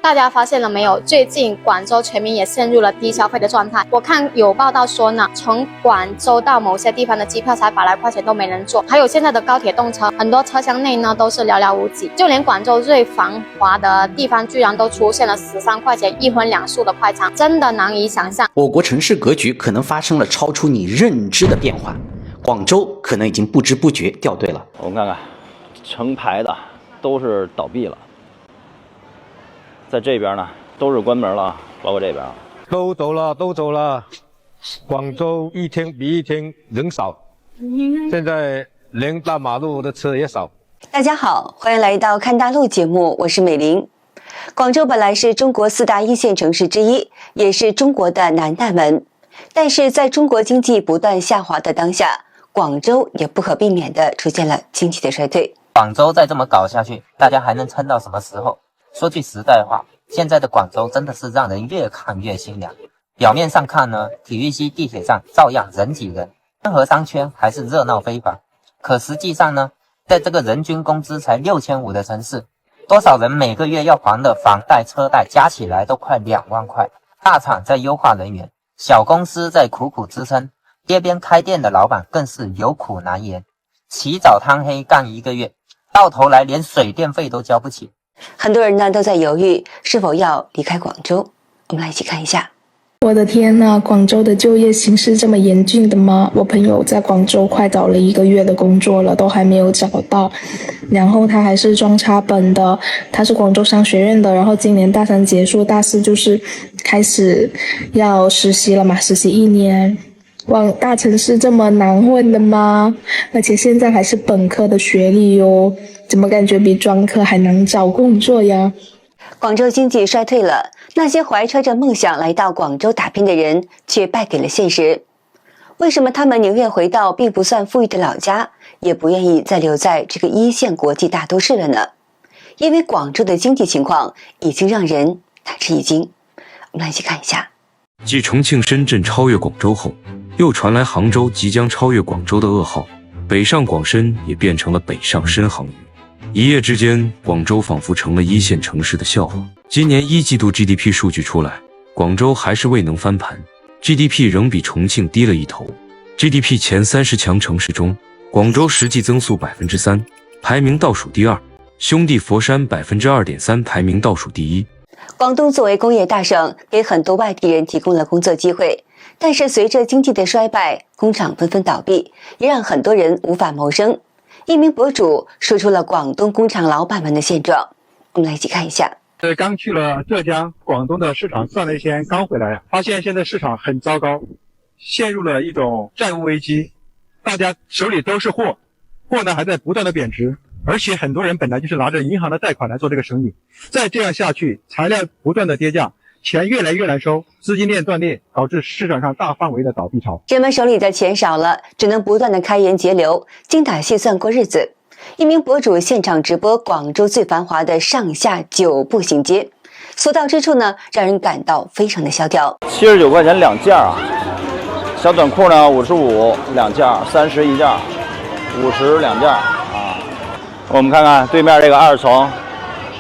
大家发现了没有？最近广州全民也陷入了低消费的状态。我看有报道说呢，从广州到某些地方的机票才100来块钱都没人坐，还有现在的高铁动车，很多车厢内呢都是寥寥无几，就连广州最繁华的地方居然都出现了13块钱1荤2素的快餐，真的难以想象。我国城市格局可能发生了超出你认知的变化，广州可能已经不知不觉掉队了。我们看看，成排的都是倒闭了，在这边呢都是关门了，包括这边都走了。广州一天比一天人少，现在连大马路的车也少。大家好，欢迎来到看大陆节目，我是美玲。广州本来是中国4大一线城市之一，也是中国的南大门。但是在中国经济不断下滑的当下，广州也不可避免地出现了经济的衰退。广州再这么搞下去，大家还能撑到什么时候？说句实在话，现在的广州真的是让人越看越心凉。表面上看呢，体育西地铁站照样人挤人，任何商圈还是热闹非凡。可实际上呢，在这个人均工资才6500的城市，多少人每个月要还的房贷车贷加起来都快2万块。大厂在优化人员，小公司在苦苦支撑，街边开店的老板更是有苦难言，起早贪黑干1个月，到头来连水电费都交不起。很多人呢都在犹豫是否要离开广州，我们来一起看一下。我的天呐，广州的就业形势这么严峻的吗？我朋友在广州快找了1个月的工作了，都还没有找到。然后他还是双插本的，他是广州商学院的，然后今年大3结束，大4就是开始要实习了嘛，实习1年。往大城市这么难混的吗？而且现在还是本科的学历哟，怎么感觉比专科还难找工作呀？广州经济衰退了，那些怀揣着梦想来到广州打拼的人却败给了现实。为什么他们宁愿回到并不算富裕的老家，也不愿意再留在这个1线国际大都市了呢？因为广州的经济情况已经让人大吃一惊。我们来一起看一下。继重庆、深圳超越广州后，又传来杭州即将超越广州的噩耗，北上广深也变成了北上深杭渝。一夜之间，广州仿佛成了1线城市的笑话。今年1季度 GDP 数据出来，广州还是未能翻盘， GDP 仍比重庆低了一头。 GDP 前30强城市中，广州实际增速 3%， 排名倒数第2，兄弟佛山 2.3% 排名倒数第1。广东作为工业大省，给很多外地人提供了工作机会，但是随着经济的衰败，工厂纷纷倒闭，也让很多人无法谋生。一名博主说出了广东工厂老板们的现状，我们来一起看一下。刚去了浙江、广东的市场转了一天，刚回来，发现现在市场很糟糕，陷入了一种债务危机，大家手里都是货，货呢还在不断的贬值，而且很多人本来就是拿着银行的贷款来做这个生意，再这样下去，材料不断的跌价，钱越来越难收，资金链断裂，导致市场上大范围的倒闭潮。人们手里的钱少了，只能不断的开源节流，精打细算过日子。一名博主现场直播广州最繁华的上下9步行街，所到之处呢，让人感到非常的萧条。79块钱2件啊，小短裤呢55 2件，30一件，50 2件啊。我们看看对面这个2层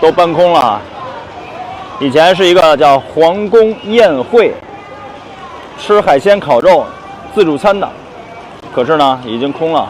都搬空了，以前是一个叫皇宫宴会，吃海鲜烤肉自助餐的，可是呢已经空了。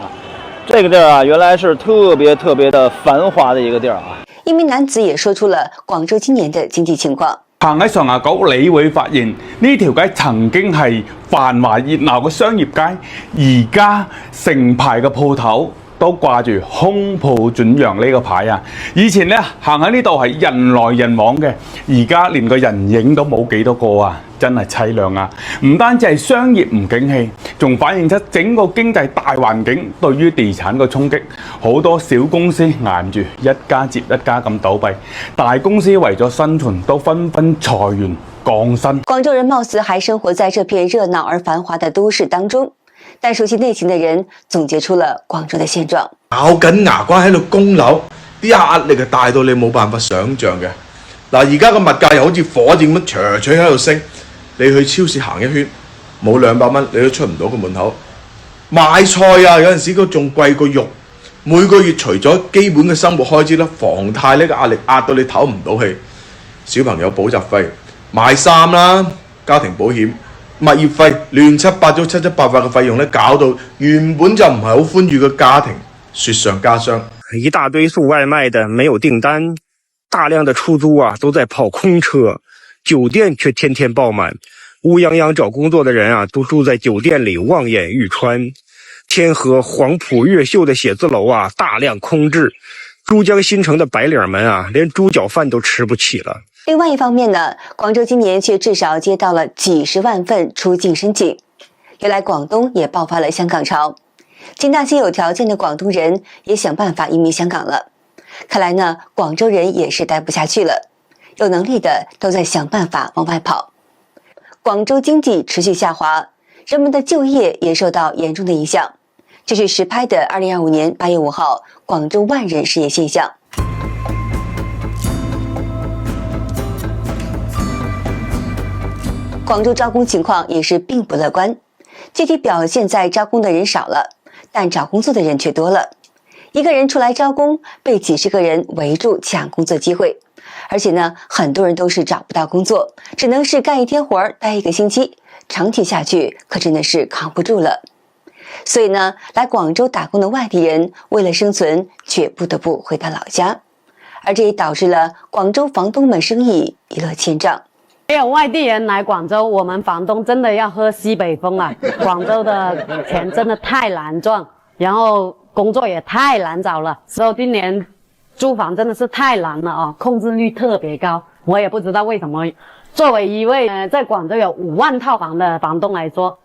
这个地儿啊，原来是特别的繁華的一個地兒啊。一名男子也說出了廣州今年的經濟情況。行喺上下九，你會發現呢條街曾經係繁華熱鬧嘅商業街，而家成排嘅鋪頭都掛住空鋪轉讓呢個牌啊！以前呢，行喺呢度係人來人往嘅，而家連個人影都冇幾多個啊！真係凄涼啊！唔單止係商業唔景氣，仲反映出整個經濟大環境對於地產嘅衝擊。好多小公司捱唔住，一家接一家咁倒閉，大公司為咗生存都紛紛裁員降薪。廣州人貌似還生活在這片熱鬧而繁華的都市當中，但熟悉內情的人總結出了廣州的現狀。咬緊牙關喺度供樓，啲壓力係大到你冇辦法想像嘅。嗱，而家個物價又好似火箭咁隨隨喺度升。你去超市行一圈，冇200蚊你都出唔到個門口。買菜啊，有陣時佢仲貴過肉。每個月除咗基本嘅生活開支啦，房貸呢個壓力壓到你唞唔到氣。小朋友補習費、買衫啦、家庭保險、物業費，亂七八糟七七八八嘅費用咧，搞到原本就唔係好歡愉嘅家庭雪上加霜。一大堆送外賣的沒有訂單，大量的出租啊都在跑空車，酒店卻天天爆滿，烏泱泱找工作的人啊都住在酒店裡，望眼欲穿。天河、黃埔、越秀的寫字樓啊大量空置，珠江新城的白領們啊連豬腳飯都吃不起了。另外一方面呢，廣州今年卻至少接到了幾十萬份出境申請。原來廣東也爆發了香港潮，其那些有條件的廣東人也想辦法移民香港了。看來呢，廣州人也是待不下去了，有能力的都在想辦法往外跑。廣州經濟持續下滑，人們的就業也受到嚴重的影響。這是實拍的2025年8月5號廣州萬人失業現象。廣州招工情況也是並不樂觀，具體表現在招工的人少了，但找工作的人卻多了。一個人出來招工，被幾十個人圍住搶工作機會，而且呢，很多人都是找不到工作，只能是幹一天活待一個星期，長期下去可真的是扛不住了。所以呢，來廣州打工的外地人為了生存，卻不得不回到老家，而這也導致了廣州房東們生意一落千丈。沒有外地人來廣州，我們房東真的要喝西北風啊！廣州的錢真的太難賺，然後工作也太難找了，所以今年租房真的是太難了啊，空置率特別高。我也不知道為什麼，作為一位在廣州有5萬套房的房東來說，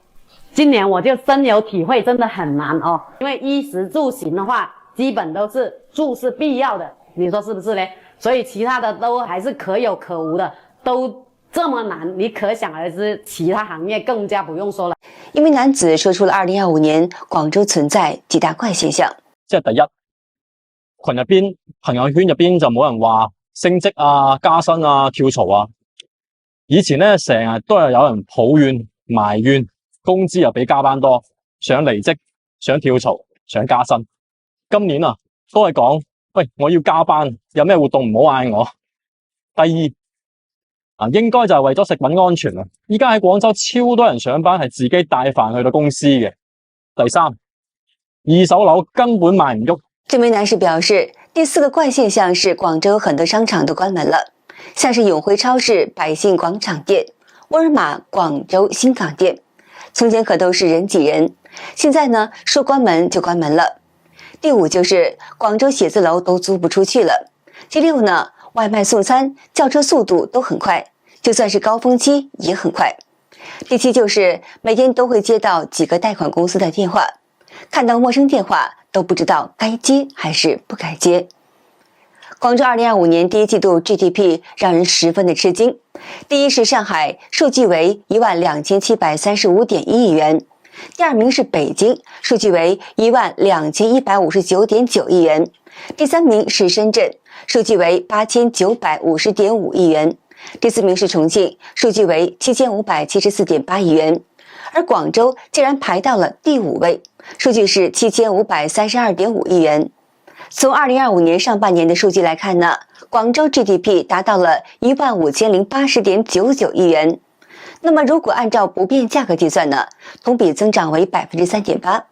今年我就深有體會，真的很難哦。因為衣食住行的話，基本都是住是必要的，你說是不是呢？所以其他的都還是可有可無的，都這麼難，你可想而知，其他行業更加不用說了。一名男子說出了2025年廣州存在幾大怪現象。即係第一，群入邊、朋友圈入邊就冇人話升職啊、加薪啊、跳槽啊。以前咧成日都係有人抱怨、埋怨，工資又比加班多，想離職、想跳槽、想加薪。今年啊，都係講，喂，我要加班，有咩活動唔好嗌我。第二。應該就係為咗食品安全啊！依家喺廣州超多人上班係自己帶飯去到公司嘅。第三，二手樓根本賣唔喐。這名男士表示，第四個怪現象是廣州很多商場都關門了，像是永輝超市、百姓廣場店、沃爾瑪廣州新港店，從前可都是人擠人，現在呢說關門就關門了。第五就是廣州寫字樓都租不出去了。第六呢，外賣送餐、叫車速度都很快，就算是高峰期也很快。第七就是每天都會接到幾個貸款公司的電話，看到陌生電話都不知道該接還是不該接。廣州2025年第一季度 GDP 讓人十分的吃驚，第一是上海，數據為12735.1億元，第二名是北京，數據為12159.9億元，第三名是深圳，數據為8950.5億元，第四名是重慶，數據為7574.8億元，而廣州竟然排到了第5位，數據是7532.5億元。從2025年上半年的數據來看呢，廣州 GDP 達到了15080.99億元。那麼如果按照不變價格計算呢，同比增長為 3.8%。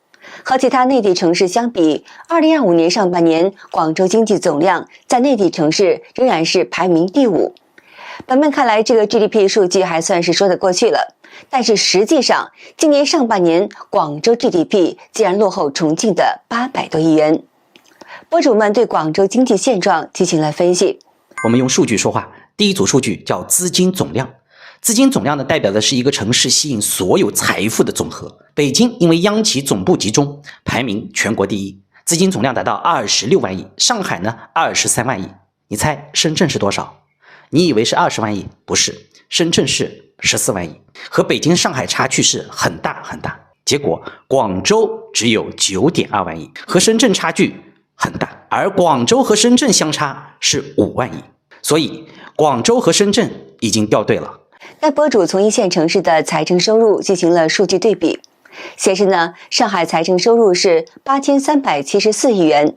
和其他內地城市相比，2025年上半年廣州經濟總量在內地城市仍然是排名第5。本面看來，這個 GDP 數據還算是說得過去了，但是實際上，今年上半年廣州 GDP 竟然落後重慶的800多億元。博主們對廣州經濟現狀進行了分析。我們用數據說話，第一組數據叫資金總量。資金總量呢，代表的是一個城市吸引所有財富的總和。北京因為央企總部集中，排名全國第一，資金總量達到26萬億。上海呢23萬億。你猜深圳是多少？你以為是20萬億？不是，深圳是14萬億，和北京、上海差距是很大很大。結果廣州只有9.2萬億，和深圳差距很大，而廣州和深圳相差是5萬億。所以廣州和深圳已經掉隊了。該博主從一線城市的財政收入進行了數據對比，顯示呢，上海財政收入是8374億元，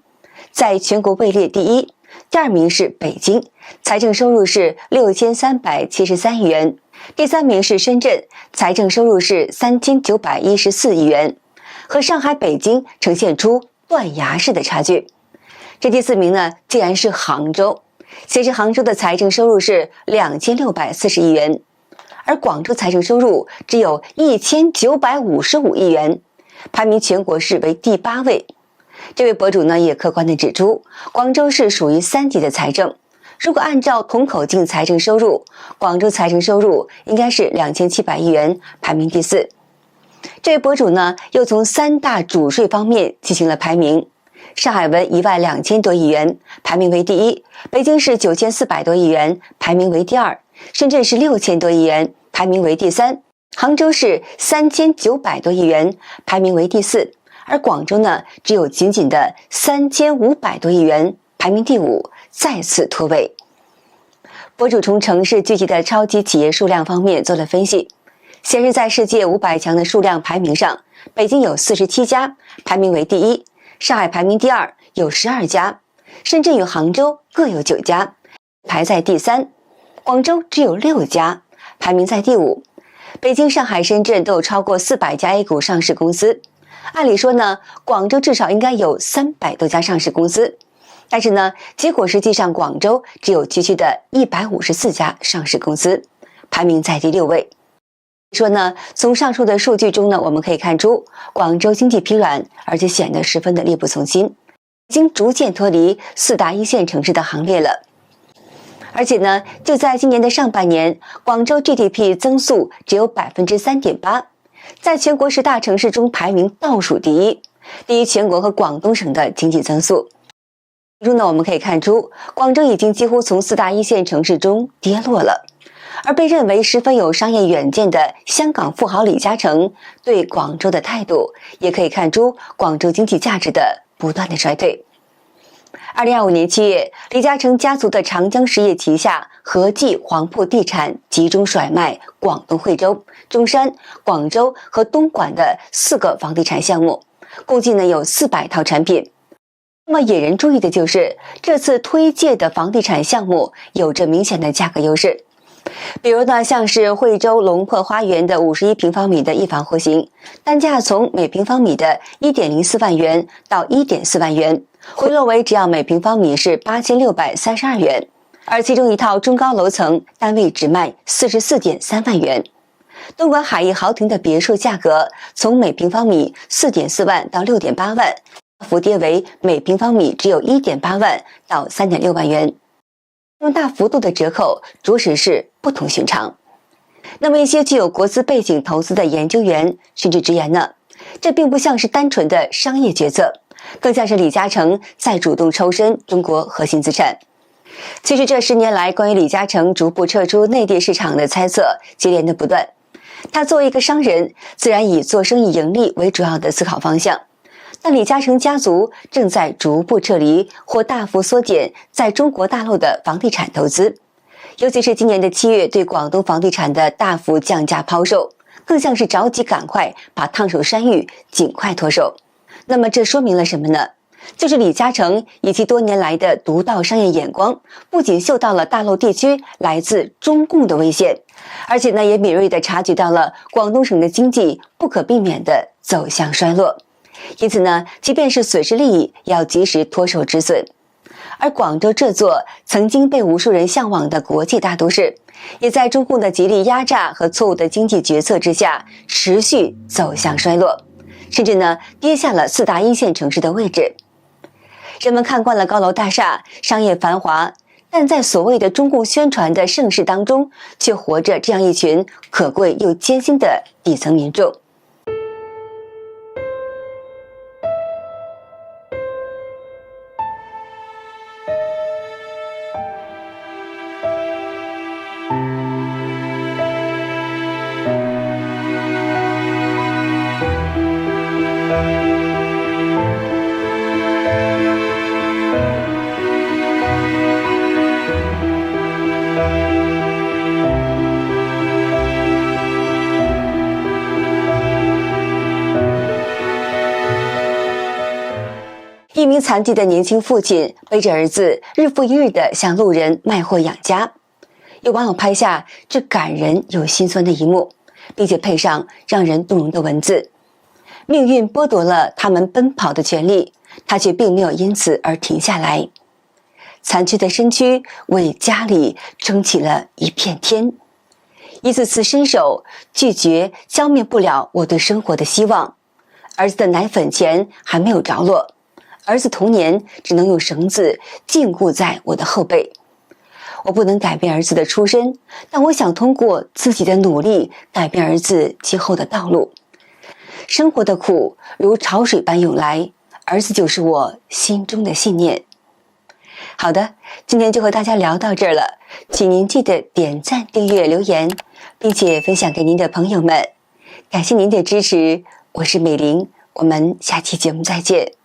在全國位列第一，第二名是北京财政收入是6373亿元，第3名是深圳，财政收入是3914亿元，和上海、北京呈现出断崖式的差距。这第4名呢，竟然是杭州，显示杭州的财政收入是2640亿元，而广州财政收入只有1955亿元，排名全国市为第8位。这位博主呢也客观地指出，广州市属于3级的财政，如果按照同口径财政收入，广州财政收入应该是2700亿元，排名第4。这位博主呢又从3大主税方面进行了排名，上海文12000多亿元，排名为第1；北京市9400多亿元，排名为第2；深圳市6000多亿元，排名为第3；杭州市3900多亿元，排名为第4。而广州呢，只有仅仅的3500多亿元，排名第5，再次脱位。博主从城市聚集的超级企业数量方面做了分析，显示在世界500强的数量排名上，北京有47家，排名为第1；上海排名第2，有12家；深圳与杭州各有9家，排在第3；广州只有6家，排名在第5。北京、上海、深圳都有超过400家 A 股上市公司。按理说呢，广州至少应该有300多家上市公司，但是呢，结果实际上广州只有区区的154家上市公司，排名在第6位。说呢，从上述的数据中呢，我们可以看出，广州经济疲软，而且显得十分的力不从心，已经逐渐脱离4大1线城市的行列了。而且呢，就在今年的上半年，广州 GDP 增速只有 3.8%。在全国10大城市中排名倒数第1，低于全国和广东省的经济增速。其中呢，我们可以看出，广州已经几乎从4大1线城市中跌落了。而被认为十分有商业远见的香港富豪李嘉诚对广州的态度，也可以看出广州经济价值的不断的衰退。2025年7月，李嘉诚家族的长江实业旗下和记黄埔地产集中甩卖广东惠州、中山、广州和东莞的4个房地产项目，共计呢有400套产品。那么引人注意的就是，这次推介的房地产项目有着明显的价格优势。比如呢，像是惠州龙珀花园的51平方米的一房户型，单价从每平方米的 1.04 万元到 1.4 万元，回落为只要每平方米是8632元，而其中一套中高楼层单位只卖 44.3 万元。东莞海逸豪庭的别墅价格从每平方米 4.4 万到 6.8 万，幅跌为每平方米只有 1.8 万到 3.6 万元。这么大幅度的折扣着实是不同寻常。那么一些具有国资背景投资的研究员甚至直言呢，这并不像是单纯的商业决策，更像是李嘉诚在主动抽身中国核心资产。其实这10年来，关于李嘉诚逐步撤出内地市场的猜测接连的不断。他作为一个商人，自然以做生意盈利为主要的思考方向。但李嘉诚家族正在逐步撤离或大幅缩减在中国大陆的房地产投资，尤其是今年的7月对广东房地产的大幅降价抛售，更像是着急赶快把烫手山芋尽快脱手。那么这说明了什么呢？就是李嘉诚以其多年来的独到商业眼光，不仅嗅到了大陆地区来自中共的危险，而且呢也敏锐地察觉到了广东省的经济不可避免地走向衰落。因此呢，即便是损失利益，也要及时脱手止损。而广州这座曾经被无数人向往的国际大都市，也在中共的极力压榨和错误的经济决策之下，持续走向衰落，甚至呢跌下了4大1线城市的位置。人们看惯了高楼大厦、商业繁华，但在所谓的中共宣传的盛世当中，却活着这样一群可贵又艰辛的底层民众。一名残疾的年轻父亲背着儿子，日复一日地向路人卖货养家。有网友拍下这感人又心酸的一幕，并且配上让人动容的文字。命运剥夺了他们奔跑的权利，他却并没有因此而停下来。残缺的身躯为家里撑起了一片天。一次次伸手拒绝，消灭不了我对生活的希望。儿子的奶粉钱还没有着落，儿子童年只能用绳子禁锢在我的后背。我不能改变儿子的出身，但我想通过自己的努力改变儿子今后的道路。生活的苦如潮水般涌来，儿子就是我心中的信念。好的，今天就和大家聊到这儿了，请您记得点赞、订阅、留言，并且分享给您的朋友们。感谢您的支持，我是美玲，我们下期节目再见。